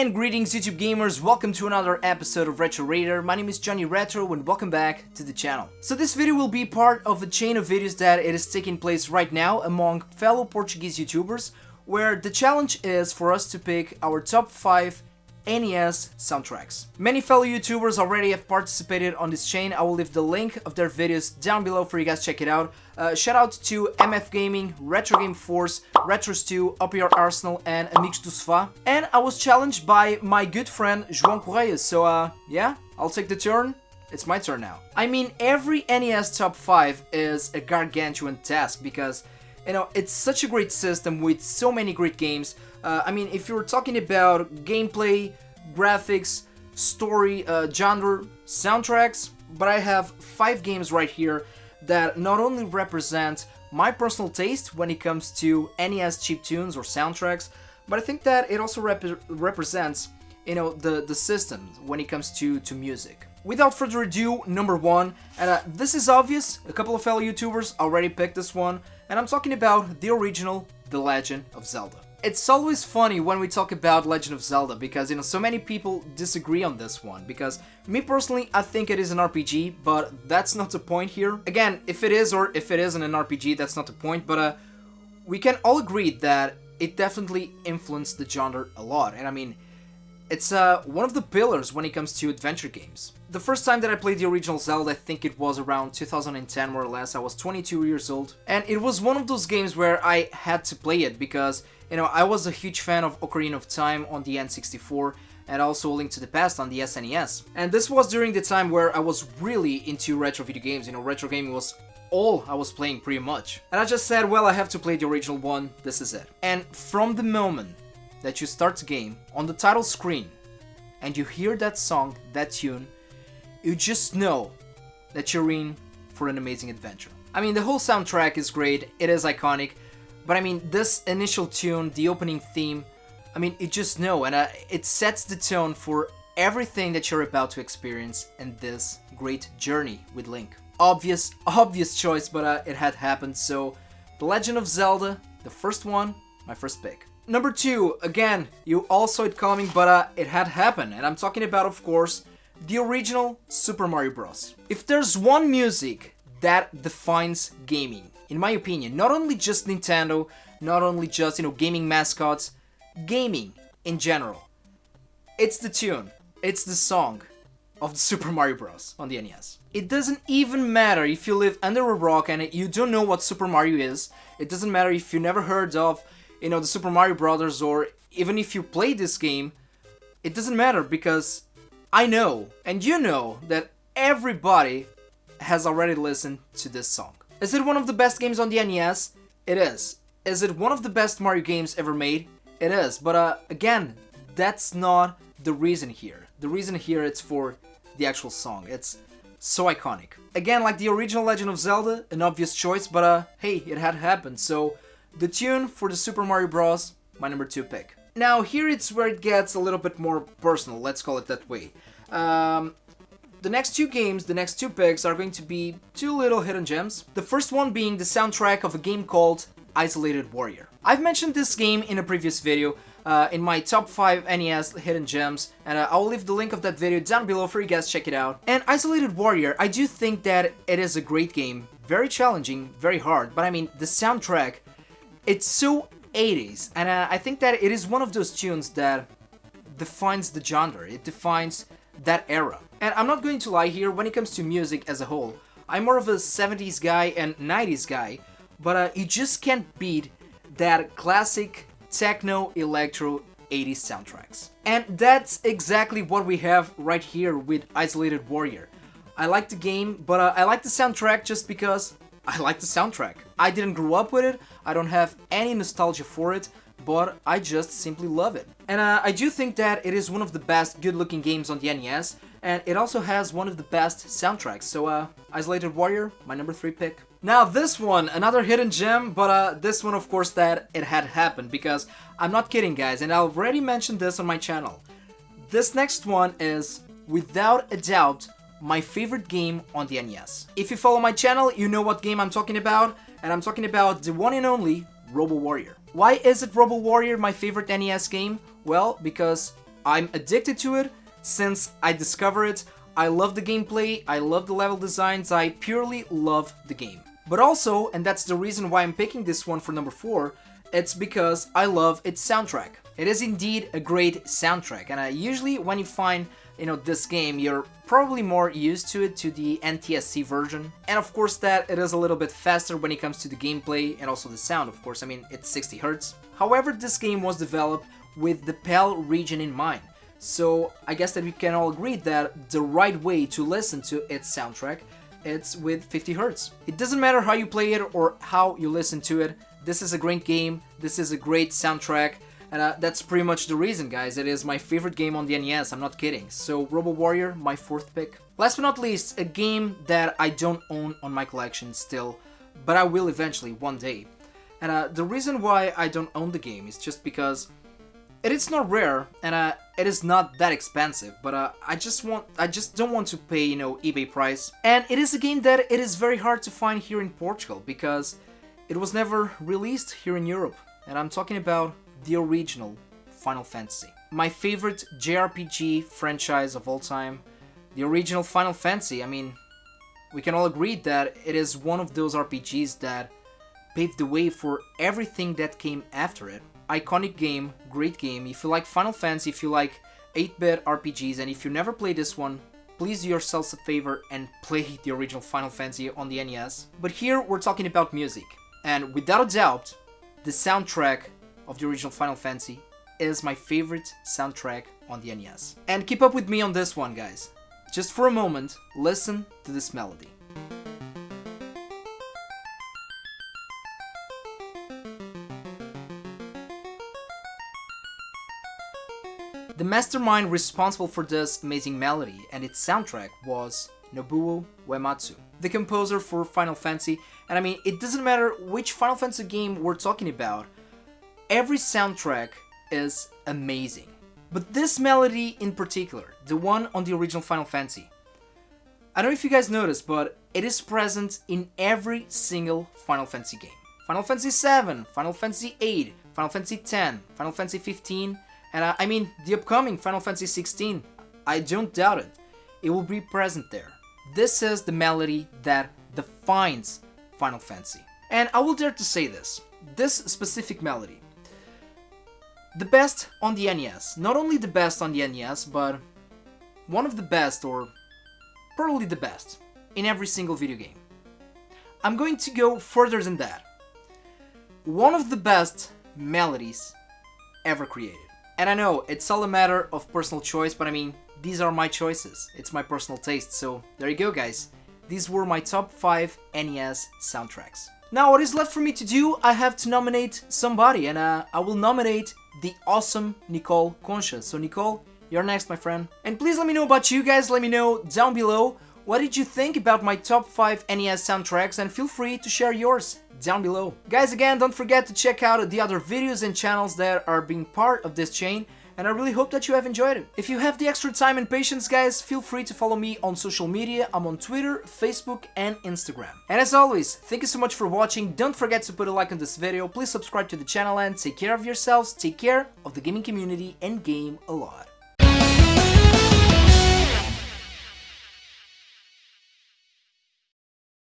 And greetings YouTube gamers, welcome to another episode of Retro Raider. My name is Johnny Retro and welcome back to the channel. So this video will be part of a chain of videos that it is taking place right now among fellow Portuguese YouTubers, where the challenge is for us to pick our top 5 NES soundtracks. Many fellow YouTubers already have participated on this chain. I will leave the link of their videos down below for you guys to check it out. Shout out to MFGAMING, RetroGameForce, Retro2, Up Your Arsenal, and Amigos do Sofá. And I was challenged by my good friend João Correia, so yeah, I'll take the turn. It's my turn now. I mean, every NES top 5 is a gargantuan task because, you know, it's such a great system with so many great games. I mean, if you're talking about gameplay, graphics, story, genre, soundtracks, but I have 5 games right here that not only represent my personal taste when it comes to NES chiptunes or soundtracks, but I think that it also represents, you know, the system when it comes to music. Without further ado, number 1, and this is obvious, a couple of fellow YouTubers already picked this one, and I'm talking about the original The Legend of Zelda. It's always funny when we talk about Legend of Zelda because, you know, so many people disagree on this one because me personally, I think it is an RPG, but that's not the point here. Again, if it is or if it isn't an RPG, that's not the point, but we can all agree that it definitely influenced the genre a lot, and I mean, it's one of the pillars when it comes to adventure games. The first time that I played the original Zelda, I think it was around 2010 more or less. I was 22 years old, and it was one of those games where I had to play it because, you know, I was a huge fan of Ocarina of Time on the N64 and also Link to the Past on the SNES. And this was during the time where I was really into retro video games. You know, retro gaming was all I was playing pretty much. And I just said, well, I have to play the original one, this is it. And from the moment that you start the game, on the title screen, and you hear that song, that tune, you just know that you're in for an amazing adventure. I mean, the whole soundtrack is great, it is iconic, but I mean, this initial tune, the opening theme, I mean, you just know, and it sets the tone for everything that you're about to experience in this great journey with Link. Obvious choice, but it had happened, so The Legend of Zelda, the first one, my first pick. Number 2, again, you all saw it coming, but it had happened, and I'm talking about, of course, the original Super Mario Bros. If there's one music that defines gaming, in my opinion, not only just Nintendo, not only just, you know, gaming mascots, gaming in general, it's the tune, it's the song of the Super Mario Bros. On the NES. It doesn't even matter if you live under a rock and you don't know what Super Mario is, it doesn't matter if you never heard of, you know, the Super Mario Brothers, or even if you play this game, it doesn't matter because I know, and you know, that everybody has already listened to this song. Is it one of the best games on the NES? It is. Is it one of the best Mario games ever made? It is, but again, that's not the reason here. The reason here is for the actual song. It's so iconic. Again, like the original Legend of Zelda, an obvious choice, but hey, it had happened, so the tune for the Super Mario Bros., my number 2 pick. Now here it's where it gets a little bit more personal, let's call it that way. The next 2 games, the next 2 picks are going to be 2 little hidden gems. The first one being the soundtrack of a game called Isolated Warrior. I've mentioned this game in a previous video, in my top 5 NES hidden gems, and I'll leave the link of that video down below for you guys to check it out. And Isolated Warrior, I do think that it is a great game, very challenging, very hard, but I mean, the soundtrack, it's so 80s, and I think that it is one of those tunes that defines the genre, it defines that era. And I'm not going to lie here, when it comes to music as a whole, I'm more of a 70s guy and 90s guy, but you just can't beat that classic techno, electro, 80s soundtracks. And that's exactly what we have right here with Isolated Warrior. I like the game, but I like the soundtrack just because I like the soundtrack. I didn't grow up with it, I don't have any nostalgia for it, but I just simply love it. And I do think that it is one of the best good-looking games on the NES, and it also has one of the best soundtracks, so Isolated Warrior, my number 3 pick. Now this one, another hidden gem, but this one of course that it had happened, because I'm not kidding guys, and I already mentioned this on my channel. This next one is, without a doubt, my favorite game on the NES. If you follow my channel, you know what game I'm talking about, and I'm talking about the one and only Robo Warrior. Why is it Robo Warrior my favorite NES game? Well, because I'm addicted to it since I discovered it. I love the gameplay, I love the level designs, I purely love the game. But also, and that's the reason why I'm picking this one for number 4, it's because I love its soundtrack. It is indeed a great soundtrack, and usually when you find, this game, you're probably more used to it, to the NTSC version. And of course that it is a little bit faster when it comes to the gameplay and also the sound, of course. I mean, it's 60 Hz. However, this game was developed with the PAL region in mind. So I guess that we can all agree that the right way to listen to its soundtrack, it's with 50 Hz. It doesn't matter how you play it or how you listen to it. This is a great game, this is a great soundtrack, and that's pretty much the reason, guys. It is my favorite game on the NES, I'm not kidding. So Robo Warrior, my 4th pick. Last but not least, a game that I don't own on my collection still, but I will eventually, one day. And the reason why I don't own the game is just because it is not rare, and it is not that expensive, but I just don't want to pay, eBay price. And it is a game that it is very hard to find here in Portugal, because it was never released here in Europe. And I'm talking about the original Final Fantasy. My favorite JRPG franchise of all time, the original Final Fantasy. I mean, we can all agree that it is one of those RPGs that paved the way for everything that came after it. Iconic game, great game. If you like Final Fantasy, if you like 8-bit RPGs, and if you never played this one, please do yourselves a favor and play the original Final Fantasy on the NES. But here we're talking about music, and without a doubt, the soundtrack of the original Final Fantasy is my favorite soundtrack on the NES. And keep up with me on this one, guys. Just for a moment, listen to this melody. The mastermind responsible for this amazing melody and its soundtrack was Nobuo Uematsu, the composer for Final Fantasy. And I mean, it doesn't matter which Final Fantasy game we're talking about, every soundtrack is amazing. But this melody in particular, the one on the original Final Fantasy, I don't know if you guys noticed, but it is present in every single Final Fantasy game. Final Fantasy 7, Final Fantasy 8, Final Fantasy 10, Final Fantasy 15, and I mean the upcoming Final Fantasy 16. I don't doubt it. It will be present there. This is the melody that defines Final Fantasy. And I will dare to say this specific melody, the best on the NES. Not only the best on the NES, but one of the best, or probably the best, in every single video game. I'm going to go further than that. One of the best melodies ever created. And I know, it's all a matter of personal choice, but I mean, these are my choices. It's my personal taste, so there you go, guys. These were my top 5 NES soundtracks. Now, what is left for me to do? I have to nominate somebody, and I will nominate the awesome Nicole Concha. So Nicole, you're next, my friend. And please let me know about you guys. Let me know down below, what did you think about my top 5 NES soundtracks, and feel free to share yours down below. Guys, again, don't forget to check out the other videos and channels that are being part of this chain, and I really hope that you have enjoyed it. If you have the extra time and patience, guys, feel free to follow me on social media. I'm on Twitter, Facebook, and Instagram. And as always, thank you so much for watching. Don't forget to put a like on this video, please subscribe to the channel, and take care of yourselves, take care of the gaming community, and game a lot.